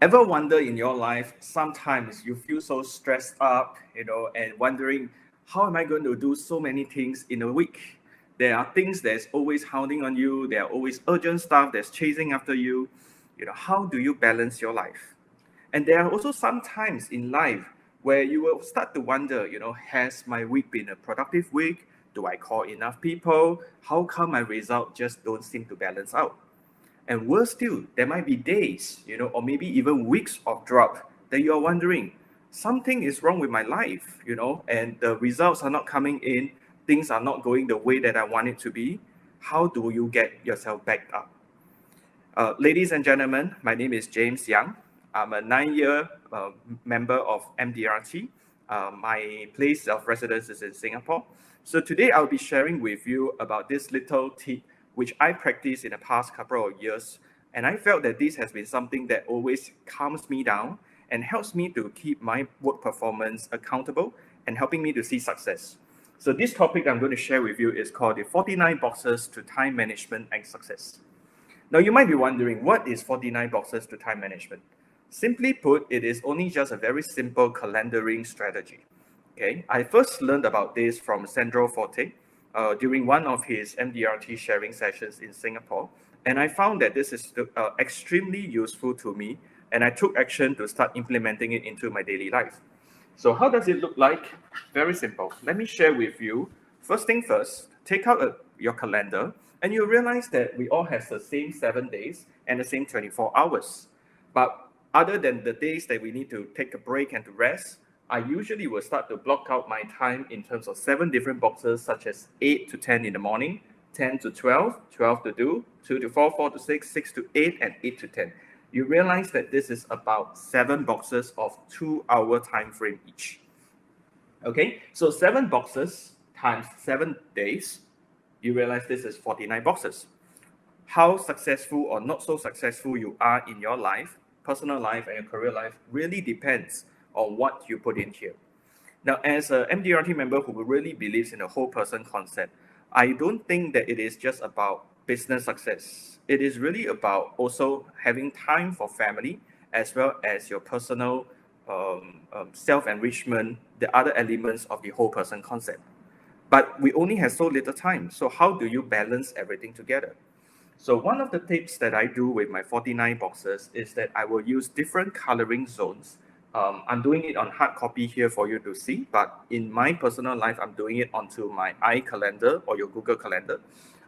Ever wonder in your life, sometimes you feel so stressed up, and wondering, how am I going to do so many things in a week? There are things that's always hounding on you. There are always urgent stuff that's chasing after you. How do you balance your life? And there are also some times in life where you will start to wonder, has my week been a productive week? Do I call enough people? How come my results just don't seem to balance out? And worse still, there might be days, or maybe even weeks of drought that you're wondering, something is wrong with my life, and the results are not coming in, things are not going the way that I want it to be. How do you get yourself back up? Ladies and gentlemen, my name is James Yang. I'm a 9-year member of MDRT. My place of residence is in Singapore. So today I'll be sharing with you about this little tip which I practiced in the past couple of years. And I felt that this has been something that always calms me down and helps me to keep my work performance accountable and helping me to see success. So this topic I'm going to share with you is called the 49 boxes to time management and success. Now, you might be wondering, what is 49 boxes to time management? Simply put, it is only just a very simple calendaring strategy. Okay, I first learned about this from Sandro Forte during one of his MDRT sharing sessions in Singapore, and I found that this is extremely useful to me, and I took action to start implementing it into my daily life. So how does it look like? Very simple. Let me share with you. First thing first, take out your calendar, and you realize that we all have the same 7 days and the same 24 hours. But other than the days that we need to take a break and to rest, I usually will start to block out my time in terms of 7 different boxes, such as 8 to 10 in the morning, 10 to 12, 12 to do, 2 to 4, 4 to 6, 6 to 8, and 8 to 10. You realize that this is about 7 boxes of 2-hour time frame each. Okay, so 7 boxes times 7 days, you realize this is 49 boxes. How successful or not so successful you are in your life, personal life and your career life, really depends on what you put in here. Now, as a MDRT member who really believes in the whole person concept, I don't think that it is just about business success. It is really about also having time for family as well as your personal self-enrichment, the other elements of the whole person concept. But we only have so little time. So how do you balance everything together? So one of the tips that I do with my 49 boxes is that I will use different coloring zones. I'm doing it on hard copy here for you to see, but in my personal life, I'm doing it onto my iCalendar or your Google Calendar.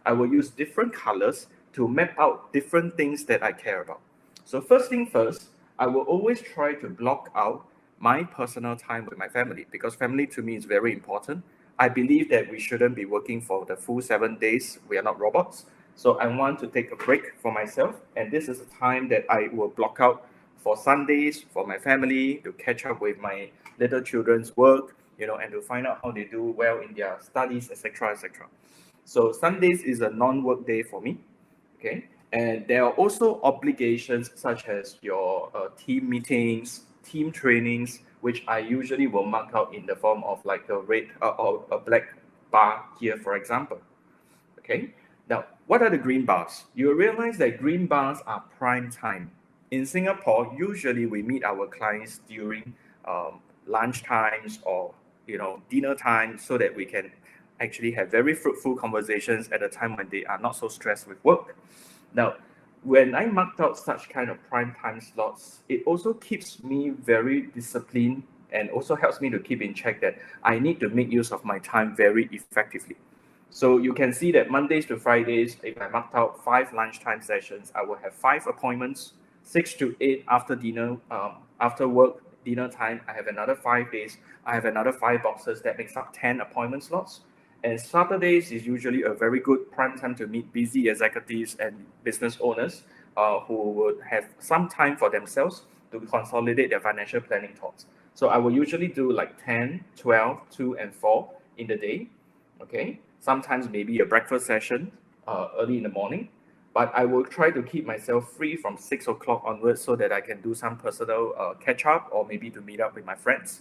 I will use different colors to map out different things that I care about. So first thing first, I will always try to block out my personal time with my family, because family to me is very important. I believe that we shouldn't be working for the full 7 days. We are not robots. So I want to take a break for myself. And this is a time that I will block out for Sundays, for my family, to catch up with my little children's work, and to find out how they do well in their studies, etc., etc. So Sundays is a non-work day for me. Okay. And there are also obligations such as your team meetings, team trainings, which I usually will mark out in the form of like a red or a black bar here, for example. Okay. Now, what are the green bars? You realize that green bars are prime time. In Singapore, usually we meet our clients during lunch times or dinner time, so that we can actually have very fruitful conversations at a time when they are not so stressed with work. Now, when I marked out such kind of prime time slots, it also keeps me very disciplined and also helps me to keep in check that I need to make use of my time very effectively. So you can see that Mondays to Fridays, if I marked out 5 lunchtime sessions, I will have 5 appointments, 6 to 8 after dinner, after work, dinner time. I have another 5 days. I have another 5 boxes that makes up 10 appointment slots. And Saturdays is usually a very good prime time to meet busy executives and business owners who would have some time for themselves to consolidate their financial planning thoughts. So I will usually do like 10, 12, 2, and 4 in the day. Okay. Sometimes maybe a breakfast session early in the morning. But I will try to keep myself free from 6 o'clock onwards so that I can do some personal catch up or maybe to meet up with my friends.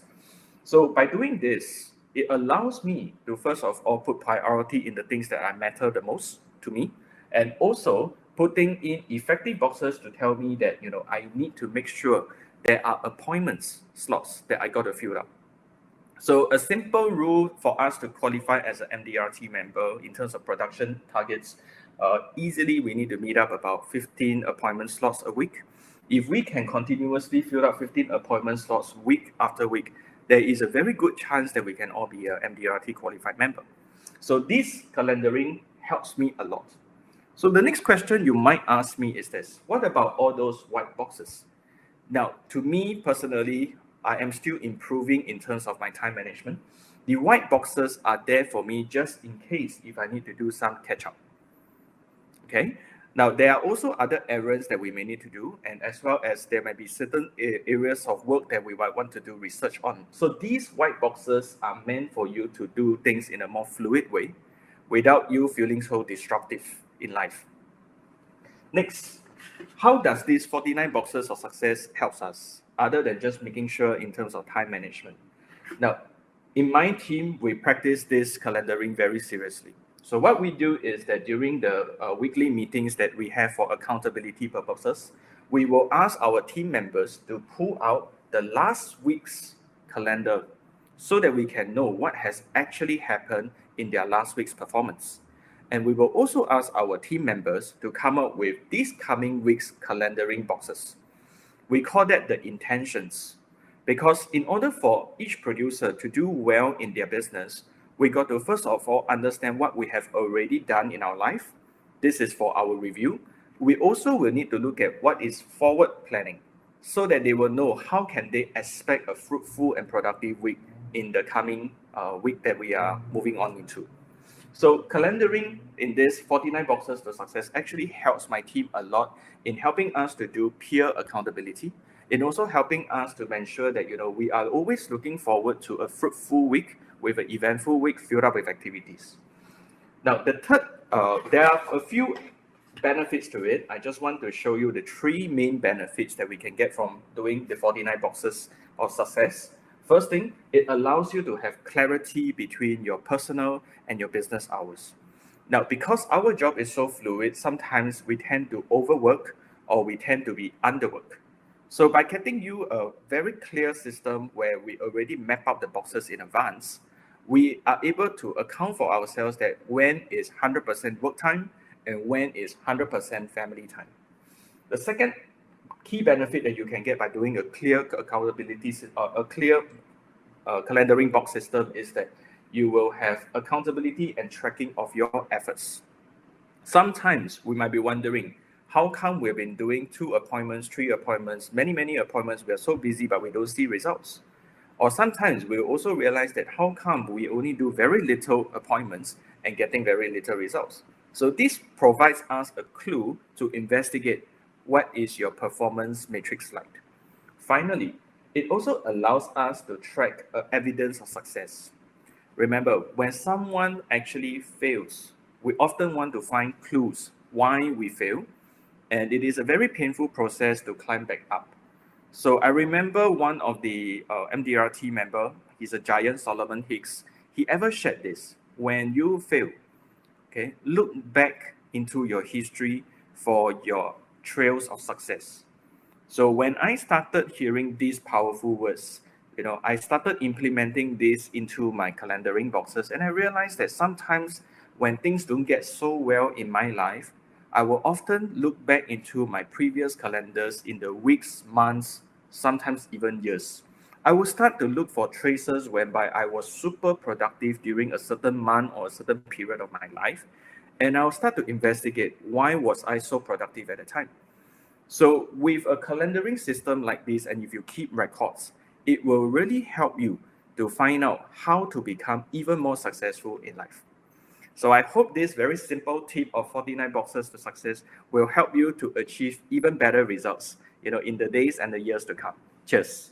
So by doing this, it allows me to first of all put priority in the things that matter the most to me, and also putting in effective boxes to tell me that, I need to make sure there are appointments slots that I got to fill up. So a simple rule for us to qualify as an MDRT member in terms of production targets, easily we need to meet up about 15 appointment slots a week. If we can continuously fill up 15 appointment slots week after week, there is a very good chance that we can all be a MDRT qualified member. So this calendaring helps me a lot. So the next question you might ask me is this: what about all those white boxes? Now, to me personally, I am still improving in terms of my time management. The white boxes are there for me just in case if I need to do some catch up. Okay. Now, there are also other errands that we may need to do, and as well as there might be certain areas of work that we might want to do research on. So these white boxes are meant for you to do things in a more fluid way without you feeling so disruptive in life. Next, how does these 49 boxes of success helps us other than just making sure in terms of time management? Now, in my team, we practice this calendaring very seriously. So what we do is that during the weekly meetings that we have for accountability purposes, we will ask our team members to pull out the last week's calendar so that we can know what has actually happened in their last week's performance. And we will also ask our team members to come up with this coming week's calendaring boxes. We call that the intentions, because in order for each producer to do well in their business, we got to first of all understand what we have already done in our life. This is for our review. We also will need to look at what is forward planning so that they will know how can they expect a fruitful and productive week in the coming week that we are moving on into. So calendaring in this 49 boxes to success actually helps my team a lot in helping us to do peer accountability, and also helping us to ensure that we are always looking forward to a fruitful week with an eventful week filled up with activities. Now, the third, there are a few benefits to it. I just want to show you the three main benefits that we can get from doing the 49 boxes of success. First thing, it allows you to have clarity between your personal and your business hours. Now, because our job is so fluid, sometimes we tend to overwork or we tend to be underwork. So by getting you a very clear system where we already map out the boxes in advance, we are able to account for ourselves that when is 100% work time and when is 100% family time. The second key benefit that you can get by doing a clear accountability, a clear calendaring box system is that you will have accountability and tracking of your efforts. Sometimes we might be wondering, how come we've been doing 2 appointments, 3 appointments, many appointments, we are so busy, but we don't see results? Or sometimes we also realize that how come we only do very little appointments and getting very little results? So this provides us a clue to investigate what is your performance matrix like. Finally, it also allows us to track evidence of success. Remember, when someone actually fails, we often want to find clues why we fail, and it is a very painful process to climb back up. So I remember one of the MDRT member, he's a giant, Solomon Hicks, he ever shared this: when you fail, okay, look back into your history for your trails of success. So when I started hearing these powerful words, I started implementing this into my calendaring boxes, and I realized that sometimes when things don't get so well in my life, I will often look back into my previous calendars in the weeks, months, sometimes even years. I will start to look for traces whereby I was super productive during a certain month or a certain period of my life, and I'll start to investigate why was I so productive at the time. So with a calendaring system like this, and if you keep records, it will really help you to find out how to become even more successful in life. So I hope this very simple tip of 49 boxes to success will help you to achieve even better results, in the days and the years to come. Cheers.